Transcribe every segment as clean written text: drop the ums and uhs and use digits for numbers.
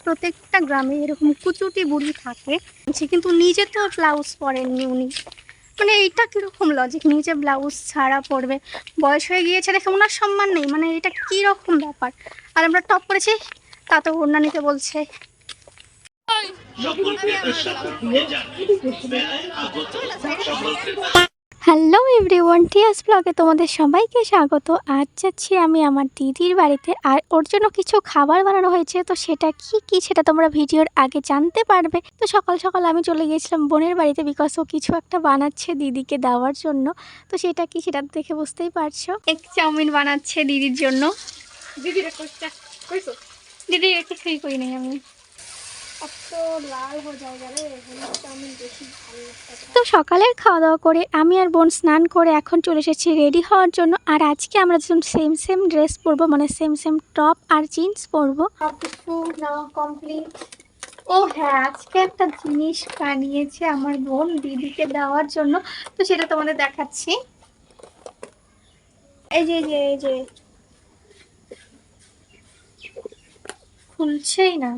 প্রত্যেকটা গ্রামে এরকম কুচুটি বুড়ি থাকে, কিন্তু নিজে তো ব্লাউজ পরেননি উনি। মানে এইটা কিরকম লজিক, নিজে ব্লাউজ ছাড়া পরবে, বয়স হয়ে গিয়েছে দেখে ওনার সম্মান নেই, মানে এটা কি রকম ব্যাপার। আর আমরা টপ করেছি তা তো ওড়না নিতে বলছে। হ্যালো এভরিওয়ান, টিয়াস ব্লগে তোমাদের সবাইকে স্বাগত। আজ যাচ্ছি আমি আমার দিদির বাড়িতে, আর ওর জন্য কিছু খাবার বানানো হয়েছে, তো সেটা কি সেটা তোমরা ভিডিওর আগে জানতে পারবে। তো সকাল সকাল আমি চলে গিয়েছিলাম বোনের বাড়িতে, বিকজ ও কিছু একটা বানাচ্ছে দিদিকে দেওয়ার জন্য। তো সেটা কি সেটা দেখে বুঝতেই পারছো, এক চাউমিন বানাচ্ছে দিদির জন্য। দিদি রেখে খেয়ে করি নাই আমি, তো সকালের খাওয়া দাওয়া করে আমি আর বোন স্নান করে এখন চলে এসেছি রেডি হওয়ার জন্য। আর আজকে আমরা সেম ড্রেস পরবো, মানে সেম টপ আর জিন্স পরবো। কমপ্লিট। ও হ্যাঁ, আজকে একটা জিনিস বানিয়েছে আমার বোন দিদিকে দেওয়ার জন্য, তো সেটা তোমাদের দেখাচ্ছি। এই যে খুলছেই না।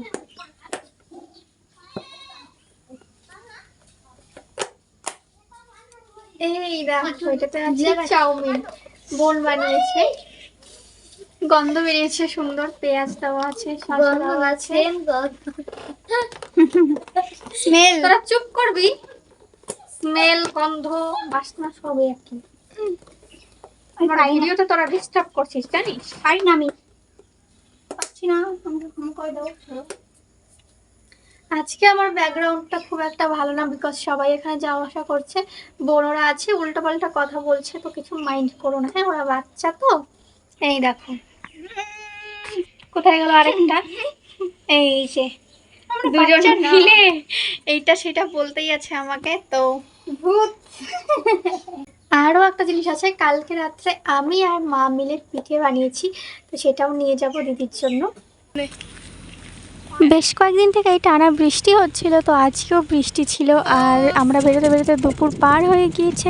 এই দেখো, এটাতে আছে চাউমিন, বোন বানিয়েছে। গন্ধ বেরিয়েছে সুন্দর, পেঁয়াজ দেওয়া আছে, শসা দেওয়া আছে। স্মেল, তোরা চুপ করবি। স্মেল, গন্ধ, বাসনা সবই একই। আমার ভিডিওতে তোরা ডিস্টার্ব করছিস জানিস। পারি না আমি, পাচ্ছি না। আজকে আমার ব্যাকগ্রাউন্ডটা খুব একটা ভালো না, বিকজ সবাই এখানে যাওয়া আসা করছে, বড়রা আছে, উল্টোপাল্টা কথা বলছে, তো কিছু মাইন্ড করো না। হ্যাঁ, ওরা বাচ্চা তো। এই দেখো কোথায় গেল আরেকটা। এই যে দুজন মিলে এইটা সেটা বলতেই আছে আমাকে। তো ভূত। আরও একটা জিনিস আছে, কালকে রাত্রে আমি আর মা মিলে পিঠে বানিয়েছি, তো সেটাও নিয়ে যাব দিদির জন্য। বেশ কয়েকদিন থেকে এই টানা বৃষ্টি হচ্ছিল, তো আজকেও বৃষ্টি ছিল, আর আমরা বেরোতে দুপুর পার হয়ে গিয়েছে।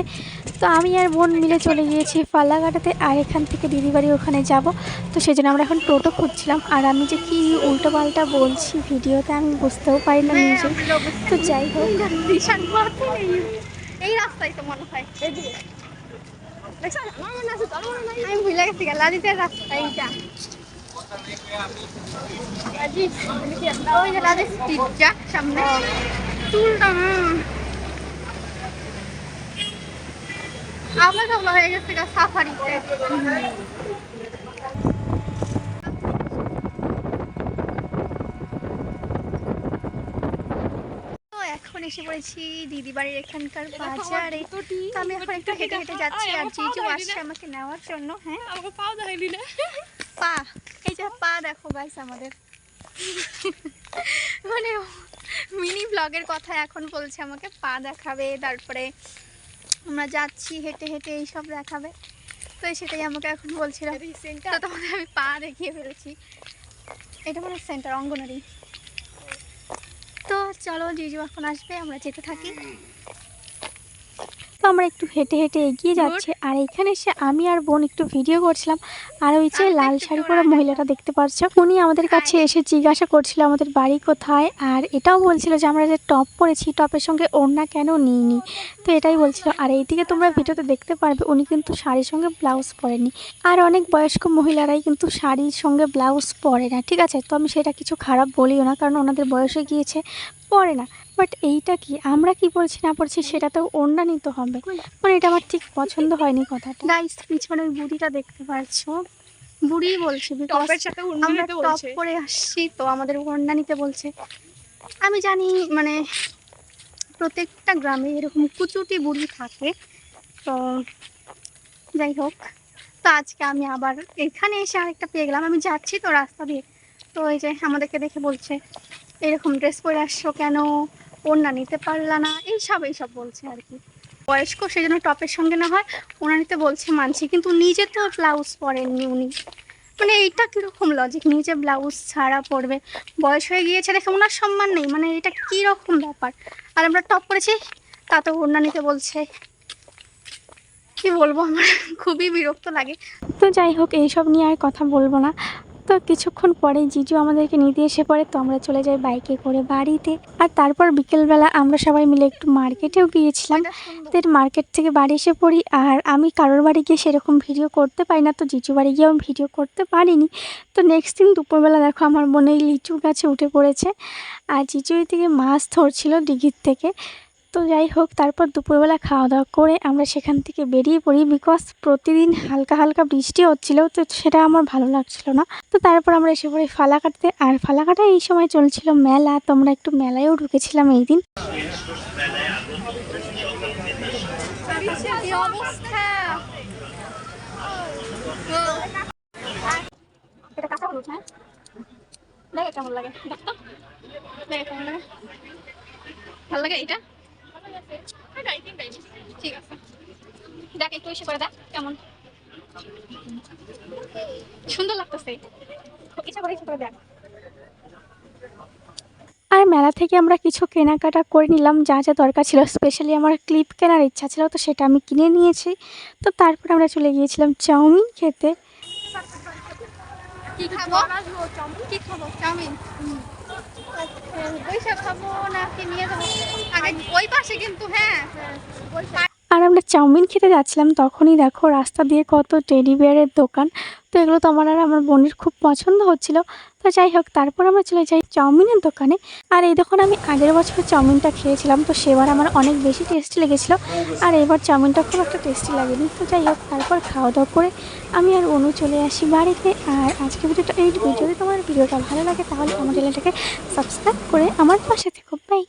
তো আমি আর বোন মিলে চলে গিয়েছি ফালাকাটাতে, আর এখান থেকে দিদি বাড়ি ওখানে যাব। তো সেই জন্য আমরা এখন টোটো খুঁজছিলাম, আর আমি যে কি উল্টোপাল্টা বলছি ভিডিওতে আমি বুঝতেও পারি না নিজে। তো যাই হোক, এই রাস্তায় তো মনে হয় আমি ভুলে গেছি লাদিতের রাস্তা এইটা। সামনে আমরা হয়ে গেছে সাফারিতে। এখন এসে পড়েছি দিদি বাড়ির এখানকার বাজারে। আমি এখন একটু হেঁটে হেঁটে যাচ্ছি, আর জিজু আসছে আমাকে নেওয়ার জন্য। হ্যাঁ, আমাকে পাও দেখাইলি না। পা, এই যে পা দেখো গাইস আমাদের। মানে মিনি ব্লগের কথা এখন বলছে আমাকে পা দেখাবে, তারপরে আমরা যাচ্ছি হেঁটে হেঁটে এইসব দেখাবে। তো সেটাই আমাকে এখন বলছিল, তো তোমাদের আমি পা দেখিয়ে ফেলেছি। এটা মানে সেন্টার অঙ্গনারী। তো চলো, জিজু এখন আসবে, আমরা যেতে থাকি। তো আমরা একটু হেঁটে হেঁটে এগিয়ে যাচ্ছি, আর এখানে এসে আমি আর বোন একটু ভিডিও করছিলাম। আর ওই যে লাল শাড়ি পরা মহিলাটা দেখতে পাচ্ছ, উনি আমাদের কাছে এসে জিজ্ঞাসা করছিল আমাদের বাড়ি কোথায়, আর এটাও বলছিল যে আমরা যে টপ পরেছি টপের সঙ্গে ওড়না কেন নিইনি। তো এটাই বলছিল। আর এইদিকে তোমরা ভিডিওতে দেখতে পারবে উনি কিন্তু শাড়ির সঙ্গে ব্লাউজ পরেনি, আর অনেক বয়স্ক মহিলারাই কিন্তু শাড়ির সঙ্গে ব্লাউজ পরে না, ঠিক আছে। তো আমি সেটা কিছু খারাপ বলিও না, কারণ ওনাদের বয়স হয়ে গিয়েছে, পরে না। বাট এইটা কি, আমরা কি পড়ছি না পড়ছি সেটা তো ওড়না নিতে হবে, মানে এটা আমার ঠিক পছন্দ হয়নি কথাটা। গাইস, পিছনে ওই বুড়িটা দেখতে পাচ্ছো, বুড়ি বলছে আমরা টপ পরে আসছি, তো আমাদের ওড়না নিতে বলছে। আমি জানি মানে প্রত্যেকটা গ্রামে এরকম কুচুটি বুড়ি থাকে, তো যাই হোক। তো আজকে আমি আবার এখানে এসে আরেকটা পেয়ে গেলাম। আমি যাচ্ছি তো রাস্তা দিয়ে, তো এই যে আমাদেরকে দেখে বলছে এরকম ড্রেস পরে আসছো কেন, ওড়না নিতে পারলা না, এইসব বলছে আর কি। বয়স্ক সেই জন্য টপের সঙ্গে না হয় ওড়না নিতে বলছে, মানছি, কিন্তু নিজে তো ব্লাউজ পরেননি উনি। মানে এইটা কিরকম লজিক, নিজে ব্লাউজ ছাড়া পরবে, বয়স হয়ে গিয়েছে দেখে ওনার সম্মান নেই, মানে এটা কি রকম ব্যাপার। আর আমরা টপ করেছি তা তো ওড়না নিতে বলছে। কি বলবো, আমার খুবই বিরক্ত লাগে। তো যাই হোক, এইসব নিয়ে আর কথা বলবো না। তো কিছুক্ষণ পরে জিজু আমাদেরকে নিতে এসে পড়ে, তো আমরা চলে যাই বাইকে করে বাড়িতে। আর তারপর বিকেলবেলা আমরা সবাই মিলে একটু মার্কেটেও গিয়েছিলাম। তো মার্কেট থেকে বাড়ি এসে পড়ি, আর আমি কারোর বাড়ি গিয়ে সেরকম ভিডিও করতে পারি না, তো জিজু বাড়ি গিয়েও আমি ভিডিও করতে পারিনি। তো নেক্সট দিন দুপুরবেলা দেখো আমার বোন এই লিচু গাছে উঠে পড়েছে, আর জিজু ওই থেকে মাছ ধরছিল দিঘির থেকে। তো যাই হোক, তারপর দুপুরবেলা খাওয়া দাওয়া করে আমরা সেখান থেকে বেরিয়ে পড়ি, বিকজ প্রতিদিন হালকা হালকা বৃষ্টি হচ্ছিল, তো সেটা আমার ভালো লাগছিল না। তো তারপর আমরা এসে পড়ি ফালাকাটাতে, আর ফালাকাটা এই সময় চলছিল মেলা, তো আমরা একটু মেলায়ও ঢুকেছিলাম এই দিন। ভালো লাগে এটা, ঠিক আছে দেখ একটু এসে করে দেখ কেমন সুন্দর লাগতেছে, ইচ্ছা করে এসে করে দেখ। আর মেলা থেকে আমরা কিছু কেনাকাটা করে নিলাম, যা যা দরকার ছিল। স্পেশালি আমার ক্লিপ কেনার ইচ্ছা ছিল, তো সেটা আমি কিনে নিয়েছি। তো তারপর আমরা চলে গিয়েছিলাম চাউমিন খেতে। কি খাবো? কি খাবো? চাউমিন। পয়সা খাবো নাকি নিয়ে যাবো? আগে ওই পাশে কিন্তু, হ্যাঁ আর আমরা চাউমিন খেতে যাচ্ছিলাম, তখনই দেখো রাস্তা দিয়ে কত টেডি বিয়ারের দোকান। তো এগুলো তো আমার আর আমার বোনের খুব পছন্দ হচ্ছিল। তো যাই হোক, তারপর আমরা চলে যাই চাউমিনের দোকানে। আর এই দোকানে আমি আগের বছর চাউমিনটা খেয়েছিলাম, তো সেবার আমার অনেক বেশি টেস্টি লেগেছিলো, আর এবার চাউমিনটা খুব একটা টেস্টি লাগেনি। তো যাই হোক, তারপর খাওয়া দাওয়া করে আমি আর অনু চলে আসি বাড়িতে। আর আজকে ভিডিওটা যদি তোমার ভিডিওটা ভালো লাগে তাহলে আমার চ্যানেলটাকে সাবস্ক্রাইব করে আমার পাশে থেকো। বাই।